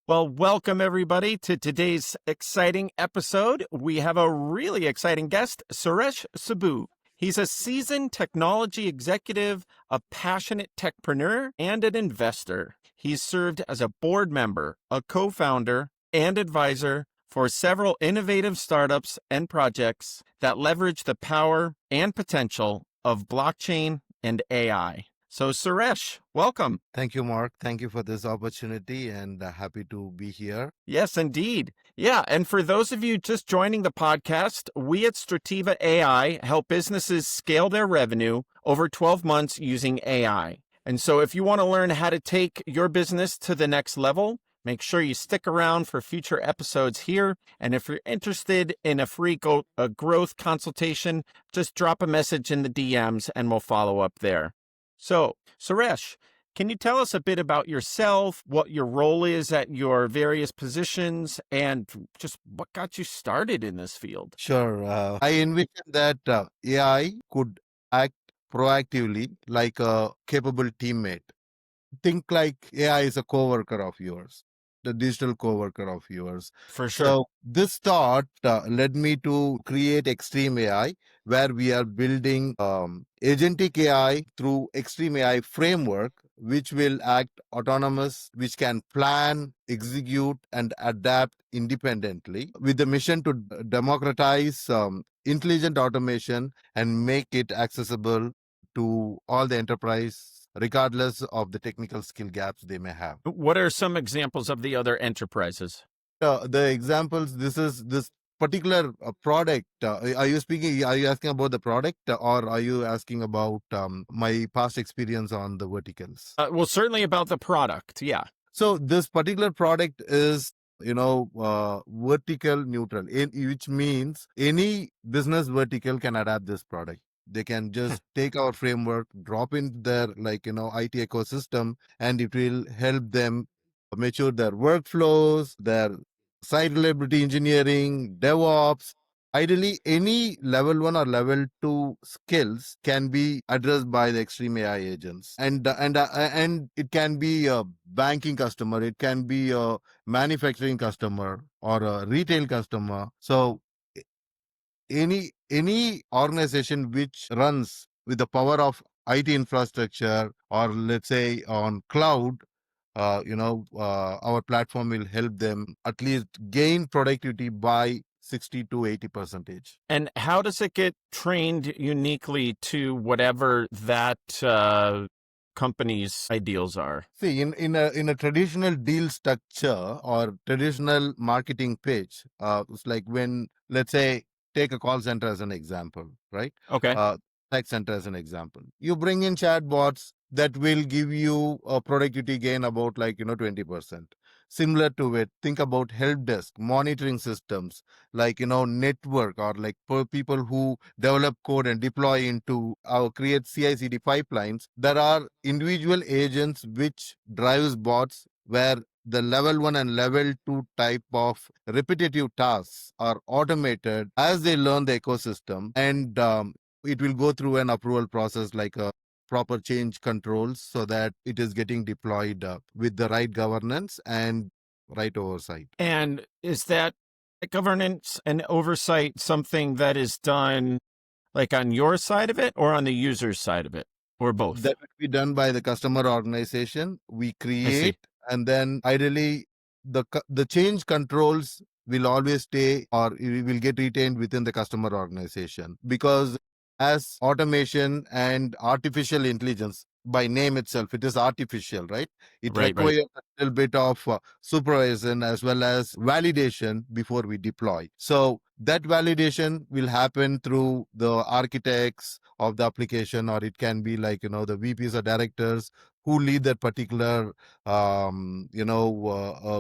Well, welcome everybody to today's exciting episode. We have a really exciting guest, Suresh Sabu. He's a seasoned technology executive, a passionate techpreneur, and an investor. He's served as a board member, a co-founder, and advisor for several innovative startups and projects that leverage the power and potential of blockchain and AI. So Suresh, welcome. Thank you, Mark. Thank you for this opportunity and happy to be here. Yes, indeed. Yeah. And for those of you just joining the podcast, we at Strativa AI help businesses scale their revenue over 12 months using AI. And so if you want to learn how to take your business to the next level, make sure you stick around for future episodes here. And if you're interested in a free growth consultation, just drop a message in the DMs and we'll follow up there. So, Suresh, can you tell us a bit about yourself, what your role is at your various positions, and just what got you started in this field? Sure. I envision that AI could act proactively like a capable teammate. Think like AI is a coworker of yours, the digital coworker of yours. For sure. So this thought led me to create Extreme AI, where we are building agentic AI through Extreme AI framework, which will act autonomous, which can plan, execute, and adapt independently, with the mission to democratize intelligent automation and make it accessible to all the enterprise, regardless of the technical skill gaps they may have. What are some examples of the other enterprises? The examples, this particular product. Are you asking about the product, or are you asking about my past experience on the verticals? Well, certainly about the product. Yeah. So this particular product is vertical neutral, which means any business vertical can adapt this product. They can just take our framework, drop in their IT ecosystem, and it will help them mature their workflows, their site reliability engineering, DevOps. Ideally, any level 1 or level 2 skills can be addressed by the Extreme AI agents, and it can be a banking customer, it can be a manufacturing customer or a retail customer. So any organization which runs with the power of IT infrastructure, or let's say on cloud, our platform will help them at least gain productivity by 60 to 80%. And how does it get trained uniquely to whatever that company's ideals are? See, in a traditional deal structure or traditional marketing pitch, it's like when, let's say, take a call center as an example, right? Okay. Contact center as an example. You bring in chatbots that will give you a productivity gain about 20%. Similar to it, think about help desk monitoring systems, network, or people who develop code and deploy into our create CI/CD pipelines. There are individual agents which drives bots where the level 1 and level 2 type of repetitive tasks are automated as they learn the ecosystem, and it will go through an approval process like a proper change controls, so that it is getting deployed with the right governance and right oversight. And is that governance and oversight something that is done like on your side of it or on the user's side of it, or both? That will be done by the customer organization. We create, and then ideally the change controls will always stay, or it will get retained within the customer organization, because as automation and artificial intelligence, by name itself, it is artificial, right? It requires a little bit of supervision as well as validation before we deploy. So that validation will happen through the architects of the application, or it can be the VPs or directors who lead that particular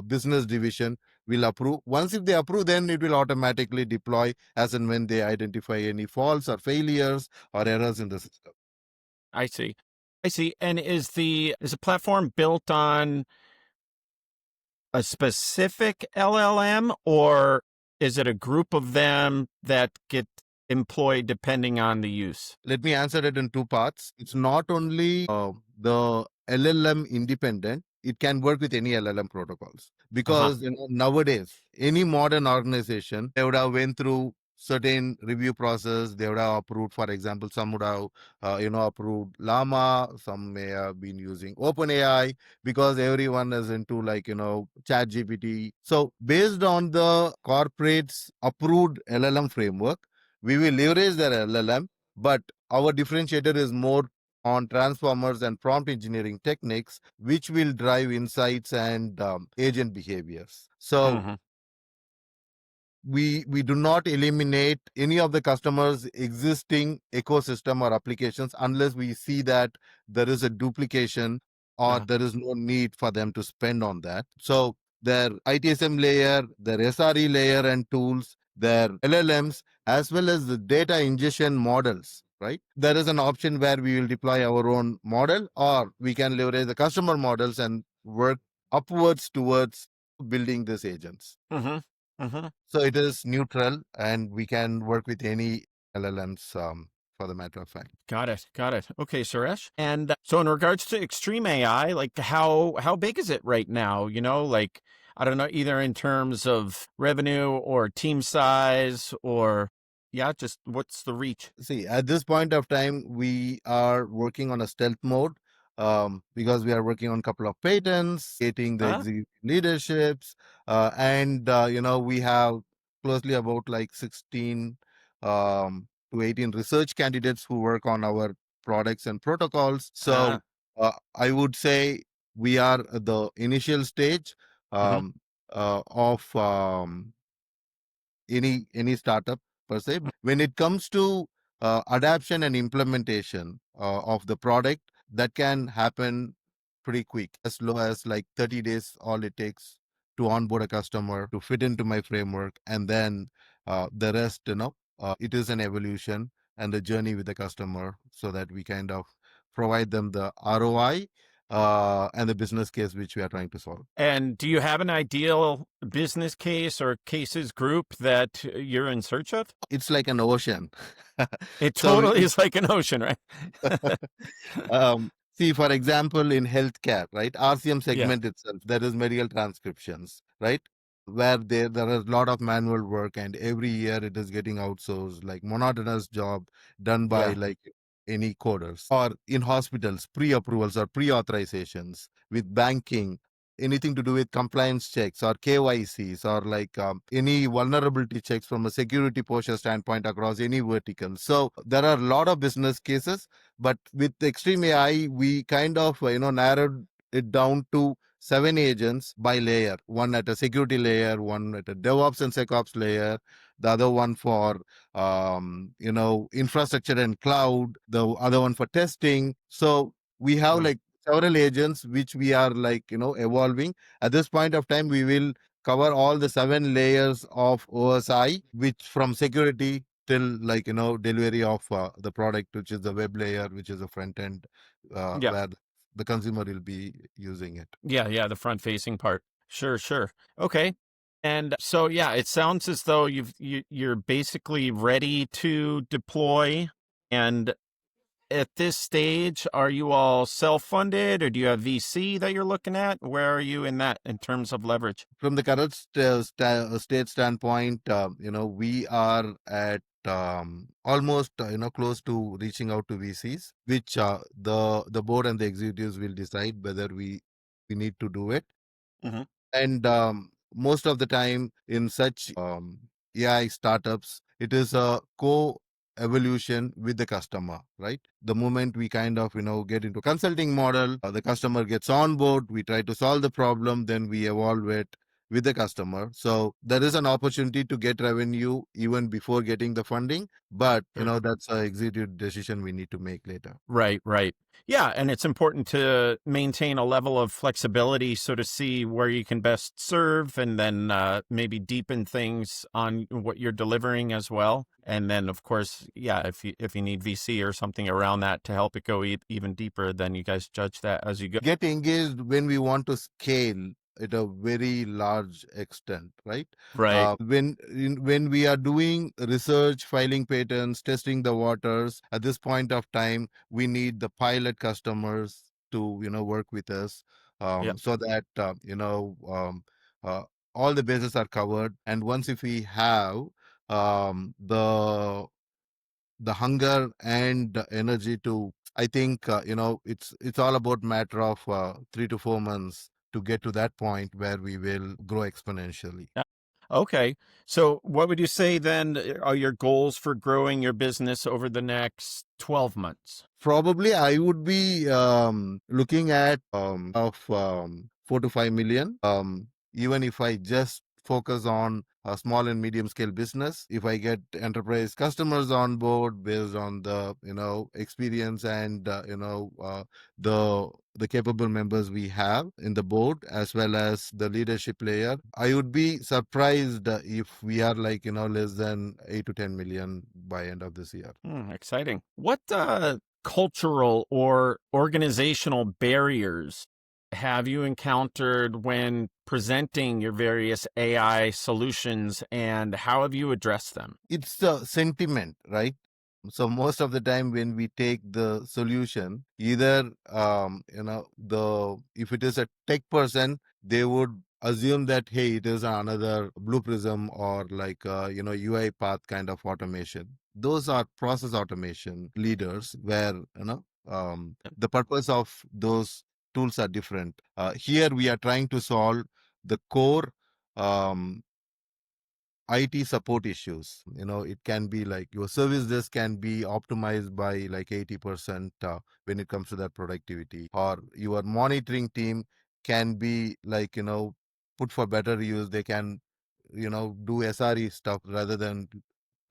business division will approve. Once if they approve, then it will automatically deploy as and when they identify any faults or failures or errors in the system. I see. And is the platform built on a specific LLM, or is it a group of them that get employed depending on the use? Let me answer it in two parts. It's not only the LLM independent, it can work with any LLM protocols. Uh-huh. Because nowadays, any modern organization, they would have went through certain review process. They would have approved, for example, some would have approved Llama, some may have been using OpenAI, because everyone is into chat GPT. So based on the corporate's approved LLM framework, we will leverage their LLM, but our differentiator is more on transformers and prompt engineering techniques, which will drive insights and agent behaviors. So Hmm. we do not eliminate any of the customers' existing ecosystem or applications unless we see that there is a duplication or Uh-huh. there is no need for them to spend on that. So their ITSM layer, their SRE layer and tools, their LLMs, as well as the data ingestion models, right? There is an option where we will deploy our own model, or we can leverage the customer models and work upwards towards building these agents. Hmm. Hmm. So it is neutral, and we can work with any LLMs, for the matter of fact. Got it. Got it. Okay, Suresh. And so in regards to extreme AI, like how big is it right now? Like I don't know, either in terms of revenue or team size or yeah, just what's the reach? See, at this point of time, we are working on a stealth mode, because we are working on a couple of patents, getting the Huh? executive leaderships, and we have closely about like 16 to 18 research candidates who work on our products and protocols. Uh, So I would say we are at the initial stage mhm. um, of any startup per se. When it comes to adaption and implementation of the product, that can happen pretty quick, as low as like 30 days, all it takes to onboard a customer to fit into my framework. And then the rest, it is an evolution and the journey with the customer, so that we kind of provide them the ROI and the business case which we are trying to solve. And do you have an ideal business case or cases group that you're in search of? It's like an ocean. It So totally is like an ocean, right? See, for example, in healthcare, right? RCM Yeah. segment itself, there is medical transcriptions, right? Where there is a lot of manual work, and every year it is getting outsourced, like monotonous job done by Yeah. like any coders. Or in hospitals, pre-approvals or pre-authorizations with banking, anything to do with compliance checks or KYCs, or like any vulnerability checks from a security posture standpoint across any vertical. So there are a lot of business cases, but with extreme AI, we kind of narrowed it down to 7 agents by layer: one at a security layer, one at a DevOps and SecOps layer, the other one for infrastructure and cloud, the other one for testing. So we have Uh, like several agents which we are evolving. At this point of time, we will cover all the 7 layers of OSI, which from security till delivery of the product, which is the web layer, which is the front end, yeah. where the consumer will be using it. Yeah. Yeah. The front facing part. Sure. Sure. Okay. And so, yeah, it sounds as though you're basically ready to deploy. And at this stage, are you all self-funded or do you have VC that you're looking at? Where are you in that in terms of leverage? From the current state standpoint, we are at almost close to reaching out to VCs, which the board and the executives will decide whether we need to do it. Hmm. And most of the time in such AI startups, it is a co-evolution with the customer, right? The moment we kind of, get into consulting model, the customer gets on board, we try to solve the problem, then we evolve it with the customer. So there is an opportunity to get revenue even before getting the funding, but Sure. that's an executive decision we need to make later. Right, right. Yeah, and it's important to maintain a level of flexibility so to see where you can best serve and then maybe deepen things on what you're delivering as well. And then of course, yeah, if you need VC or something around that to help it go even deeper, then you guys judge that as you go. Get engaged when we want to scale at a very large extent, right? Right. When we are doing research, filing patents, testing the waters, at this point of time, we need the pilot customers to work with us. Yeah. so that uh, all the bases are covered. And once if we have the hunger and the energy to, I think it's all about matter of 3 to 4 months to get to that point where we will grow exponentially. Yeah. Okay. So what would you say then are your goals for growing your business over the next 12 months? Probably I would be looking at 4 to 5 million. Even if I just focus on a small and medium scale business, if I get enterprise customers on board based on the experience and the capable members we have in the board as well as the leadership layer, I would be surprised if we are like less than 8 to 10 million by end of this year. Exciting. What cultural or organizational barriers have you encountered when presenting your various AI solutions, and how have you addressed them? It's the sentiment, right? So most of the time when we take the solution, either the if it is a tech person, they would assume that hey, it is another blue prism or like UI path kind of automation. Those are process automation leaders where the purpose of those tools are different. Here we are trying to solve the core um, IT support issues. It can be like your service desk can be optimized by like 80% when it comes to that productivity, or your monitoring team can be like, put for better use. They can, do SRE stuff rather than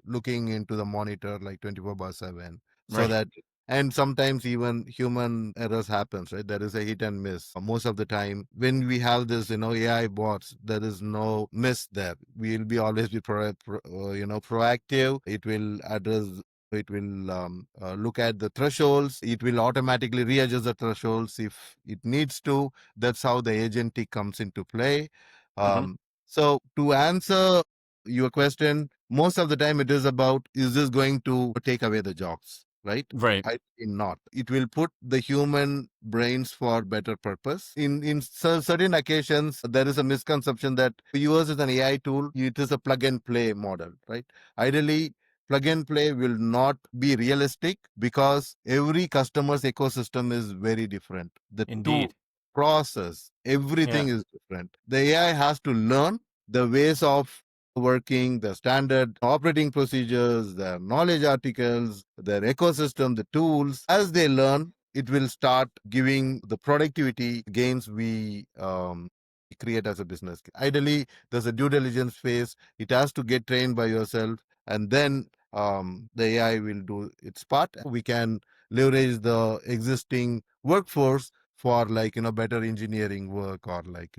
looking into the monitor like 24 by 7, so Right. that, and sometimes even human errors happens, right? There is a hit and miss most of the time. When we have this AI bots, there is no miss there. We will be always be proactive. It will address, it will look at the thresholds. It will automatically readjust the thresholds if it needs to. That's how the agentic comes into play. Hmm. So to answer your question, most of the time it is about, is this going to take away the jobs, right? Right. I think not. It will put the human brains for better purpose. In certain occasions, there is a misconception that yours is an AI tool. It is a plug and play model, right? Ideally, plug and play will not be realistic because every customer's ecosystem is very different. The tool, Indeed. process, everything Yeah. is different. The AI has to learn the ways of working, the standard operating procedures, the knowledge articles, their ecosystem, the tools. As they learn, it will start giving the productivity gains we create as a business. Ideally, there's a due diligence phase. It has to get trained by yourself, and then the AI will do its part. We can leverage the existing workforce for like better engineering work or like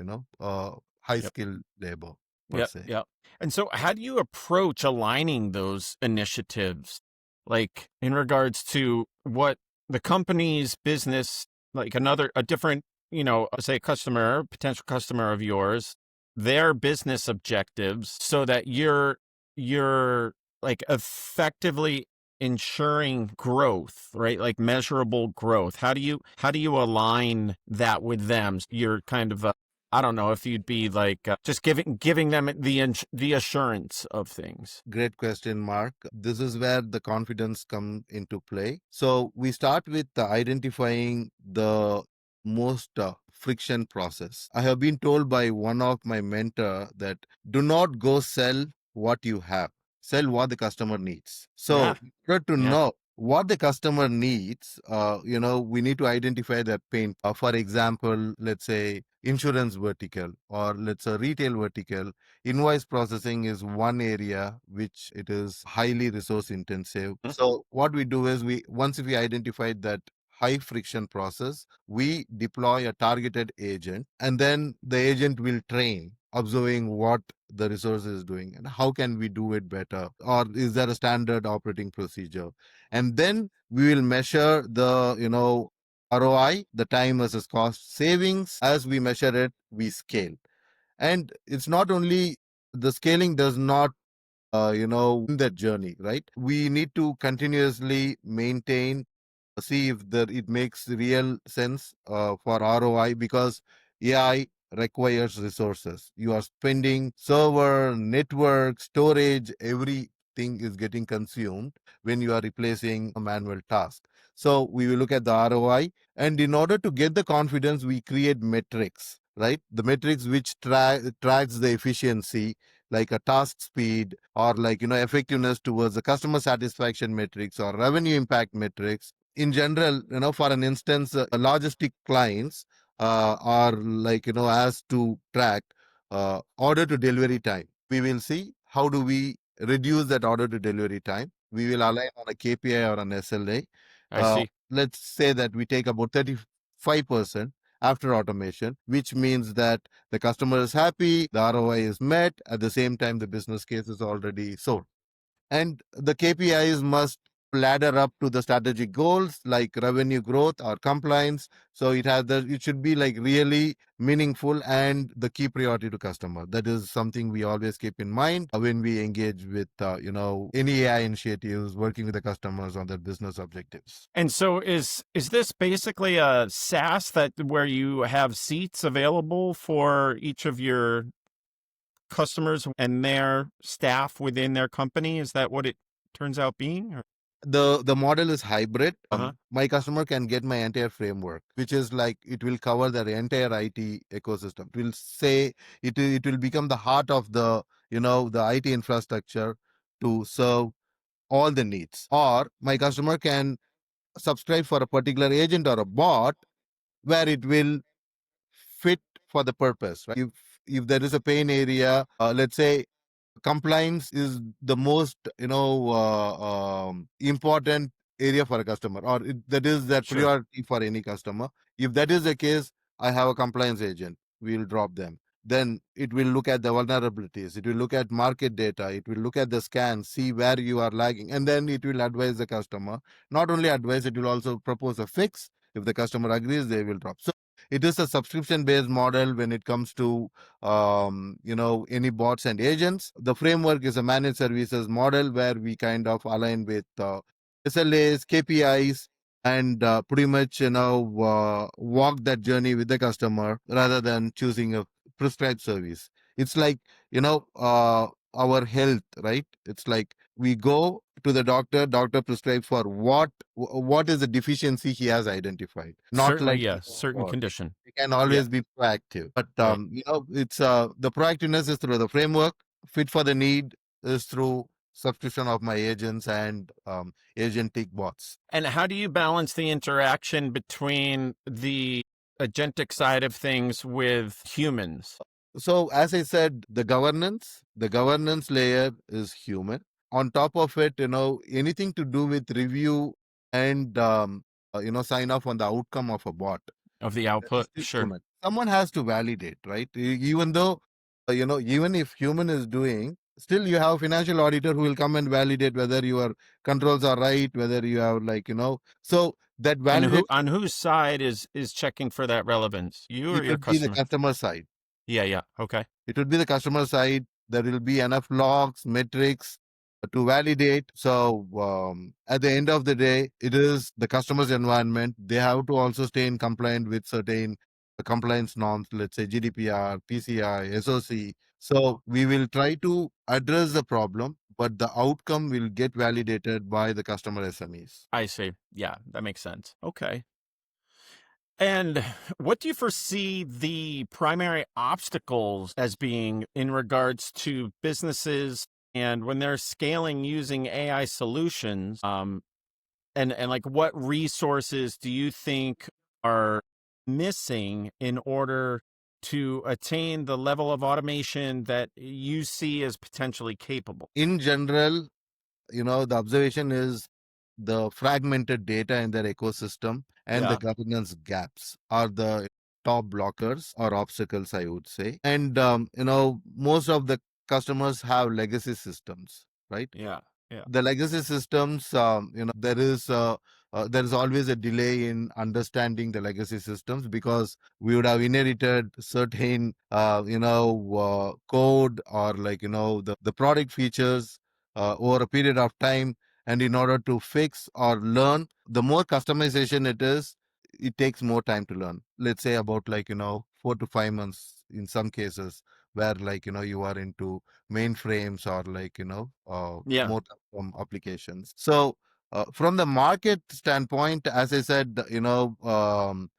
high Yep. skilled labor per Yep. se. Yep. And so, how do you approach aligning those initiatives, like in regards to what the company's business, like a different, say a customer, potential customer of yours, their business objectives, so that you're like effectively ensuring growth, right? Like measurable growth. How do you align that with them? You're kind of I don't know if you'd be like just giving them the assurance of things. Great question, Mark. This is where the confidence come into play. So we start with identifying the most friction process. I have been told by one of my mentor that do not go sell what you have, sell what the customer needs. So Yeah, in order to yeah. know what the customer needs, we need to identify their pain. For example, let's say insurance vertical or let's say retail vertical. Invoice processing is one area which it is highly resource intensive. Mm. So what we do is, we once we identified that high friction process, we deploy a targeted agent, and then the agent will train observing what the resource is doing and how can we do it better, or is there a standard operating procedure. And then we will measure the ROI, the time versus cost savings. As we measure it, we scale. And it's not only the scaling does not in that journey, right? We need to continuously maintain see if it makes real sense for ROI, because AI requires resources. You are spending server, network, storage, everything is getting consumed when you are replacing a manual task. So we will look at the ROI, and in order to get the confidence, we create metrics, right? The metrics which tracks the efficiency, like a task speed, or like effectiveness towards the customer satisfaction metrics or revenue impact metrics. In general, for an instance, logistic clients are like asked to track order to delivery time. We will see how do we reduce that order to delivery time. We will align on a KPI or an SLA. I see. Let's say that we take about 35% after automation, which means that the customer is happy, the ROI is met, at the same time the business case is already sold. And the KPIs must ladder up to the strategic goals like revenue growth or compliance. So it should be like really meaningful and the key priority to customer. That is something we always keep in mind when we engage with any AI initiatives, working with the customers on their business objectives. And so is this basically a SaaS that where you have seats available for each of your customers and their staff within their company? Is that what it turns out being? Or? The model is hybrid. Uh-huh. My customer can get my entire framework, which is like it will cover their entire IT ecosystem. It will say it will become the heart of the IT infrastructure to serve all the needs. Or my customer can subscribe for a particular agent or a bot where it will fit for the purpose. Right? If there is a pain area, let's say compliance is the most important area for a customer, or that is their Sure. priority for any customer. If that is the case, I have a compliance agent, we'll drop them. Then it will look at the vulnerabilities, it will look at market data, it will look at the scan, see where you are lagging, and then it will advise the customer. Not only advise, it will also propose a fix. If the customer agrees, they will drop. So it is a subscription based model when it comes to any bots and agents. The framework is a managed services model where we kind of align with SLAs, KPIs, and pretty much walk that journey with the customer rather than choosing a prescribed service. It's like our health, right? It's like we go to the doctor, doctor prescribes for what is the deficiency he has identified, not Certainly, like yeah. Certain condition. we can Yeah. always be proactive. But Right. it's the proactiveness is through the framework. Fit for the need is through subscription of my agents and agentic bots. And how do you balance the interaction between the agentic side of things with humans? So as I said, the governance layer is human. On top of it, anything to do with review and sign off on the outcome of a bot, Of the that is output? still Sure. human. Someone has to validate, right? Even though, even if human is doing, still you have financial auditor who will come and validate whether your controls are right, whether you have so that And validation, who on whose side is checking for that relevance? You or it your would be the customer? customer side. Yeah, yeah. Okay. It would be the customer side. There will be enough logs, metrics to validate. So at the end of the day, it is the customer's environment. They have to also stay in compliant with certain compliance norms, let's say GDPR, PCI, SOC. So we will try to address the problem, but the outcome will get validated by the customer SMEs. I see. Yeah, that makes sense. Okay. And what do you foresee the primary obstacles as being in regards to businesses and when they're scaling using AI solutions? And like what resources do you think are missing in order to attain the level of automation that you see as potentially capable? In general, the observation is the fragmented data in their ecosystem and the Yeah, governance gaps are the top blockers or obstacles, I would say. And most of the customers have legacy systems, right? yeah, yeah. The legacy systems, there is always a delay in understanding the legacy systems because we would have inherited certain code or the product features over a period of time, And in order to fix or learn, the more customization it is, it takes more time to learn. Let's say about 4 to 5 months in some cases, where you are into mainframes or Yeah. more applications. So from the market standpoint, as I said,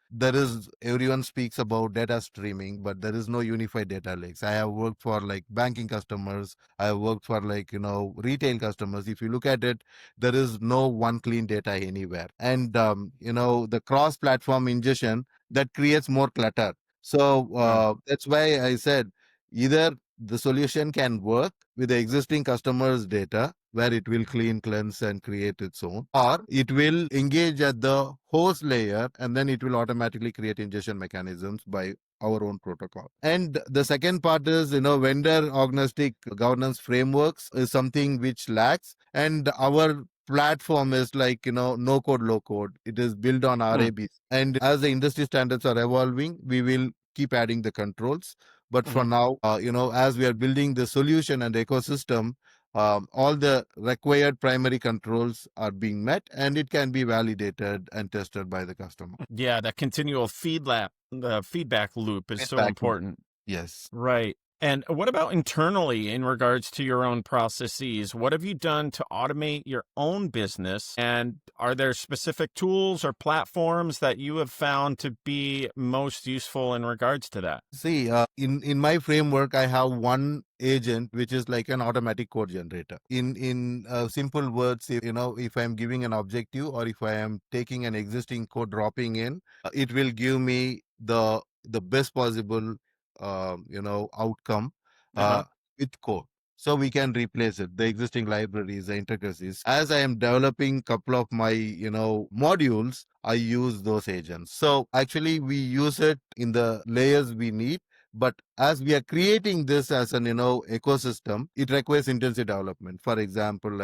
there is, everyone speaks about data streaming, but there is no unified data lakes. I have worked for banking customers. I have worked for retail customers. If you look at it, there is no one clean data anywhere. And the cross platform ingestion that creates more clutter. So Mm. that's why I said, either the solution can work with the existing customers data, where it will clean, cleanse, and create its own, or it will engage at the host layer, and then it will automatically create ingestion mechanisms by our own protocol. And the second part is, vendor agnostic governance frameworks is something which lacks. And our platform is no code, low code. It is built on Mm. RABs. And as the industry standards are evolving, we will keep adding the controls. But for Mhm. now, as we are building the solution and ecosystem, all the required primary controls are being met, and it can be validated and tested by the customer. Yeah, that continual the feedback loop is so Feedback. important. Yes. Right. And what about internally in regards to your own processes? What have you done to automate your own business? And are there specific tools or platforms that you have found to be most useful in regards to that? See, in my framework, I have one agent which is like an automatic code generator. In simple words, if I am giving an objective, or if I am taking an existing code dropping in, it will give me the best possible outcome uh, Uh-huh. with code. So we can replace it, the existing libraries, the intricacies. As I am developing couple of my modules, I use those agents. So actually, we use it in the layers we need. But as we are creating this as an ecosystem, it requires intensive development. For example,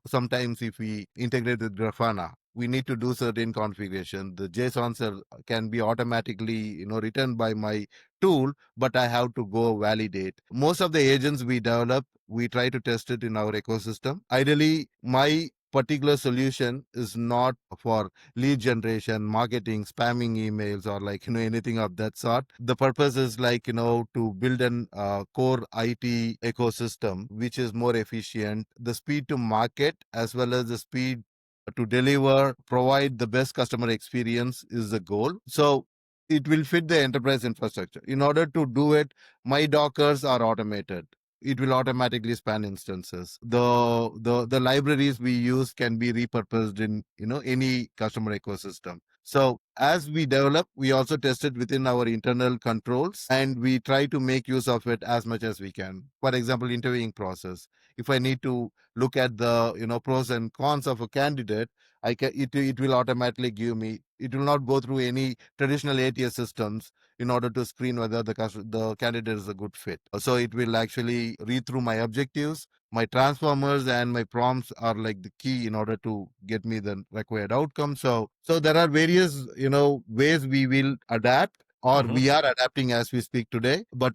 sometimes if we integrate with Grafana, we need to do certain configuration. The JSONs can be automatically written by my tool, but I have to go validate. Most of the agents we develop, we try to test it in our ecosystem. Ideally, my particular solution is not for lead generation, marketing, spamming emails, or anything of that sort. The purpose is to build an core IT ecosystem which is more efficient. The speed to market as well as the speed to deliver, provide the best customer experience is the goal. So it will fit the enterprise infrastructure. In order to do it, my Dockers are automated. It will automatically span instances. The libraries we use can be repurposed in any customer ecosystem. So as we develop, we also test it within our internal controls, and we try to make use of it as much as we can. For example, interviewing process. If I need to look at the pros and cons of a candidate, it will automatically give me. It will not go through any traditional ATS systems in order to screen whether the candidate is a good fit. So it will actually read through my objectives, my transformers, and my prompts are like the key in order to get me the required outcome. So there are various ways we will adapt, or Mhm. we are adapting as we speak today. But